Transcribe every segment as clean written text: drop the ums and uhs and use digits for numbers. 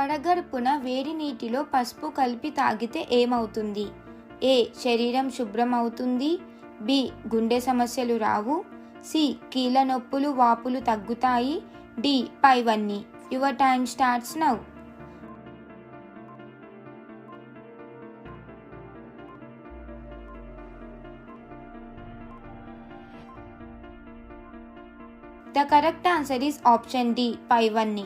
పడగడుపున వేడి నీటిలో పసుపు కలిపి తాగితే ఏమవుతుంది? ఏ. శరీరం శుభ్రం అవుతుంది. బి. గుండె సమస్యలు రావు. సి. కీళ్ళ నొప్పులు వాపులు తగ్గుతాయి. డి. పైవన్నీ. Your time starts now. The correct answer is option D. పైవన్నీ.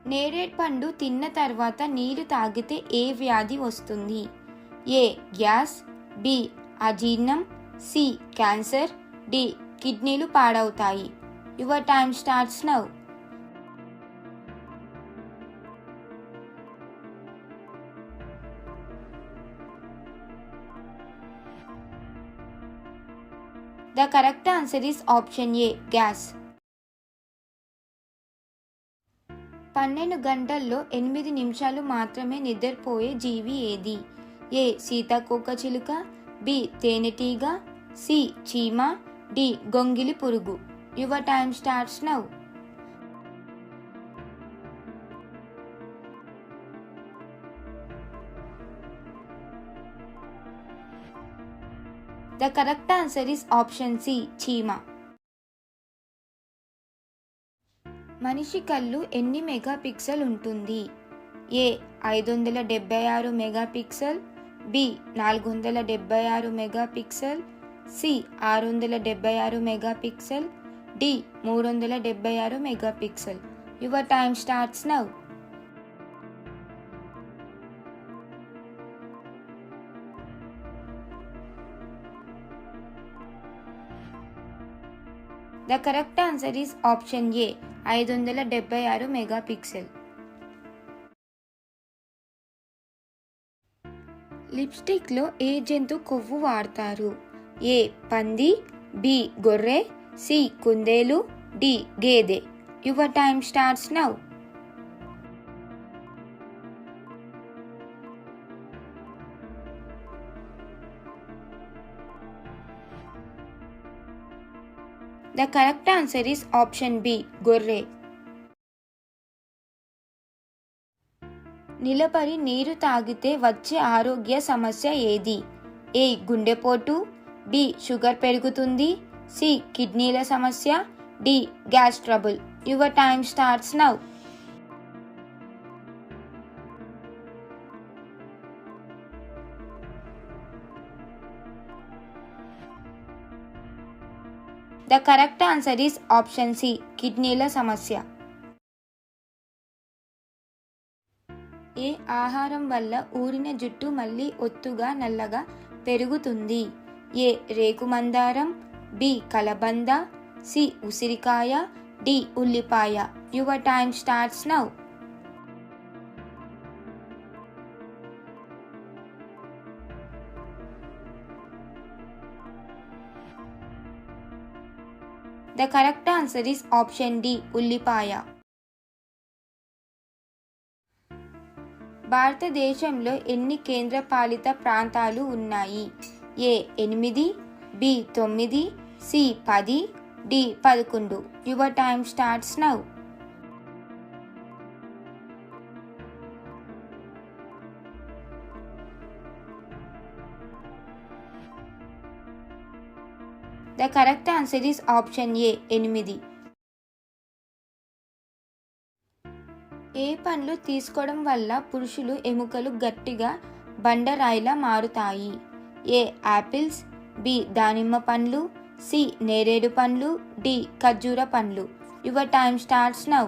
నేరేడు పండు తిన్న తర్వాత నీరు తాగితే ఏ వ్యాధి వస్తుంది? ఏ. గ్యాస్. బి. అజీర్ణం. సి. క్యాన్సర్. డి. కిడ్నీలు పాడవుతాయి. Your time starts now. The correct answer is option A. Gas. 12 గంటల్లో 8 నిమిషాలు మాత్రమే నిద్రపోయే జీవి ఏది? ఏ. సీతాకోకచిలుక. బి. తేనెటీగ. సి. చీమ. డి. గొంగిలి పురుగు. Your time starts now. The correct answer is option C. చీమ. మనిషి కళ్ళు ఎన్ని మెగాపిక్సెల్ ఉంటుంది? A. 576 megapixel. B. 476 megapixel. C. 676 megapixel. D. 376 megapixel. Your time starts now. The correct answer is option A. 576 megapixel. లిప్స్టిక్లో ఏ జంతు కొవ్వు వాడతారు? ఏ. పంది. బి. గొర్రె. సి. కుందేలు. డి. గేదె. Your time starts now. The correct answer is option B. గొర్రె. నిలబడి నీరు తాగితే వచ్చే ఆరోగ్య సమస్య ఏది? ఏ. గుండెపోటు. బి. షుగర్ పెరుగుతుంది. సి. కిడ్నీల సమస్య. D. Gas trouble. Your time starts now. The correct answer is option C. కిడ్నీల సమస్య. ఏ ఆహారం వల్ల ఊరిన జుట్టు మళ్ళీ ఒత్తుగా నల్లగా పెరుగుతుంది? ఏ. రేకు మందారం. బి. కలబంద. సి. ఉసిరికాయ. డి. ఉల్లిపాయ. Your time starts now. The correct answer is option D. ఉల్లిపాయ. భారతదేశంలో ఎన్ని కేంద్రపాలిత ప్రాంతాలు ఉన్నాయి? A. 8. B. 9. C. 10. D. 11. Your time starts now. The correct answer is option A. 8. ఏ పండ్లు తీసుకోవడం వల్ల పురుషులు ఎముకలు గట్టిగా బండరాయిలా మారుతాయి? ఏ. యాపిల్స్. బి. దానిమ్మ పండ్లు. సి. నేరేడు పండ్లు. డి. ఖర్జూర పండ్లు. Your time starts now.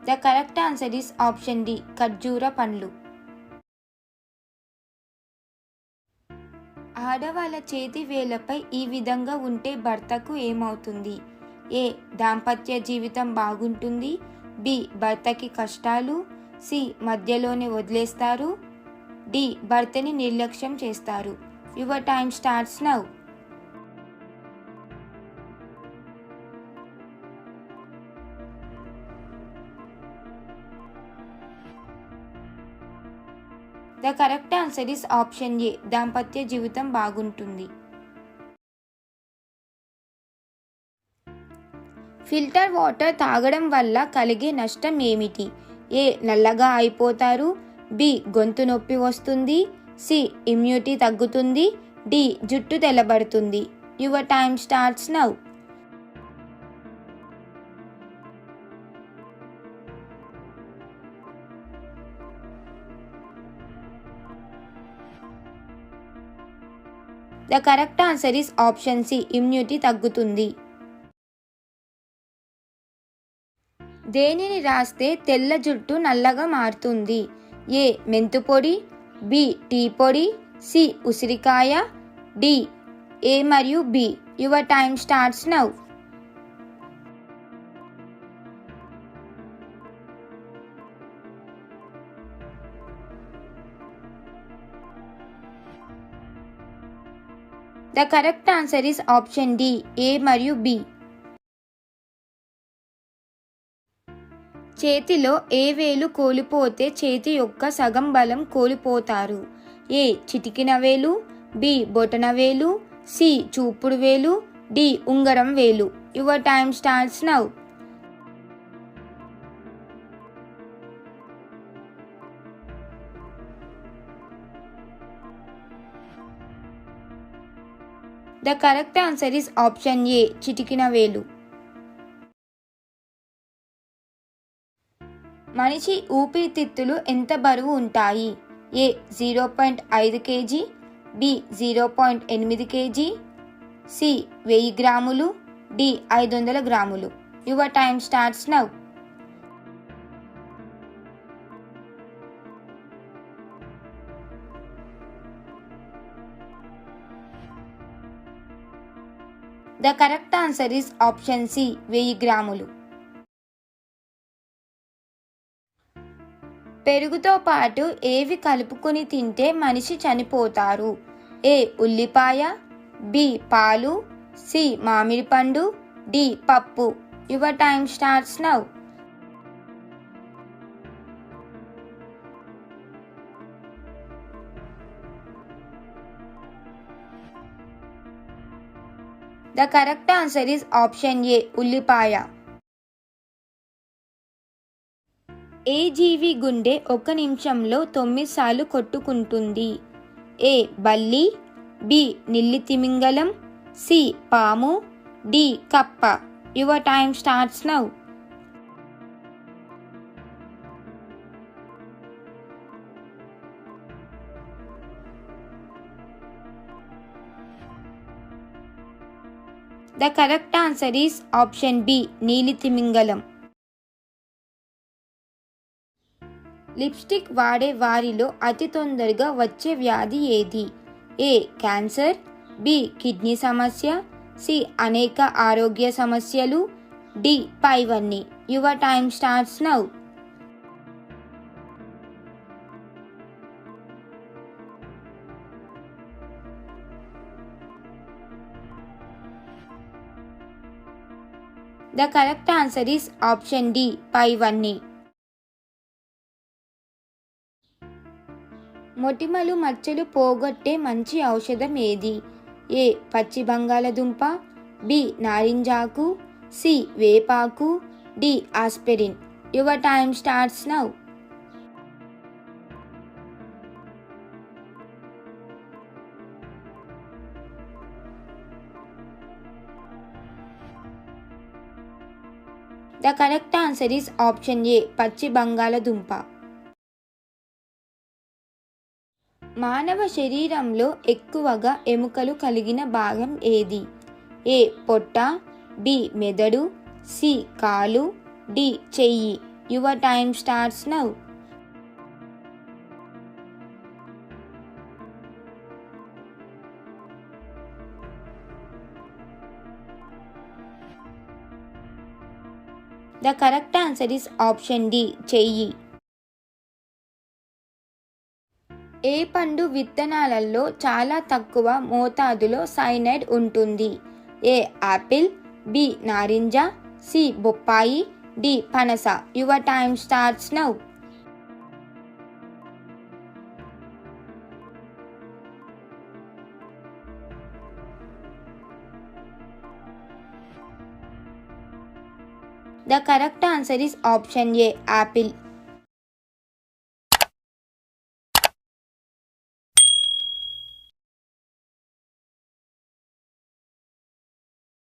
The correct answer is option D. ఖర్జూర పండ్లు. ఆడవాళ్ళ చేతి వేలపై ఈ విధంగా ఉంటే భర్తకు ఏమవుతుంది? ఏ. దాంపత్య జీవితం బాగుంటుంది. బి. భర్తకి కష్టాలు. సి. మధ్యలోనే వదిలేస్తారు. డి. భర్తని నిర్లక్ష్యం చేస్తారు. Your time starts now. The correct answer is option ఏ, దాంపత్య జీవితం బాగుంటుంది. ఫిల్టర్ వాటర్ తాగడం వల్ల కలిగే నష్టం ఏమిటి? ఏ, నల్లగా అయిపోతారు. బి, గొంతు నొప్పి వస్తుంది. సి, ఇమ్యూనిటీ తగ్గుతుంది. డి, జుట్టు తెల్లబడుతుంది. Your time starts now. The correct answer is option C, immunity తగ్గుతుంది. దేనిని రాస్తే తెల్ల జుట్టు నల్లగా మారుతుంది? ఏ, మెంతు పొడి. బి, టీ పొడి. సి, ఉసిరికాయ. డి, ఏ మరియు B. Your time starts now. The correct answer is option D, A మరియు బి. చేతిలో ఏ వేలు కోల్పోతే చేతి యొక్క సగం బలం కోల్పోతారు? ఏ, చిటికిన వేలు. బి, బొటన వేలు. సి, చూపుడు వేలు. డి, ఉంగరం వేలు. Your time starts now. The correct answer is option A, చిటికిన వేలు. మనిషి ఊపిరితిత్తులు ఎంత బరువు ఉంటాయి? A, 0.5 kg. B, 0.8 kg. C, 1000 గ్రాములు. డి, 500 గ్రాములు. Your time starts now. The correct answer is option C, 1000 గ్రాములు. పెరుగుతో పాటు ఏవి కలుపుకొని తింటే మనిషి చనిపోతారు? ఏ, ఉల్లిపాయ. బి, పాలు. సి, మామిడి పండు. డి, పప్పు. Your time starts now. The correct answer is option ఏ, ఉల్లిపాయ. ఏ జీవి గుండె 1 నిమిషంలో 9 సార్లు కొట్టుకుంటుంది? ఏ, బల్లి. బి, నిల్లి తిమింగలం. సి, పాము. డి, కప్ప. Your time starts now. The correct answer is option B, నీలి తిమింగలం. లిప్స్టిక్ వాడే వారిలో అతి తొందరగా వచ్చే వ్యాధి ఏది? A, cancer. బి, కిడ్నీ సమస్య. సి, అనేక ఆరోగ్య సమస్యలు. డి, పైవన్నీ. Your time starts now. The correct answer is option D, పైవన్నీ. మొటిమలు మచ్చలు పోగొట్టే మంచి ఔషధం ఏది? ఏ, పచ్చి బంగాళదుంప. బి, నారింజాకు. సి, వేపాకు. D, aspirin. Your time starts now. The correct answer is option A, పచ్చి బంగాళదుంప. మానవ శరీరంలో ఎక్కువగా ఎముకలు కలిగిన భాగం ఏది? ఏ, పొట్ట. బి, మెదడు. సి, కాలు. డి, చెయ్యి. Your time starts now. The correct answer is option D, చెయ్యి. ఏ పండు విత్తనాలలో చాలా తక్కువ మోతాదులో సైనైడ్ ఉంటుంది? A, apple. బి, నారింజ. సి, బొప్పాయి. డి, పనస. Your time starts now. The correct answer is option A Apple.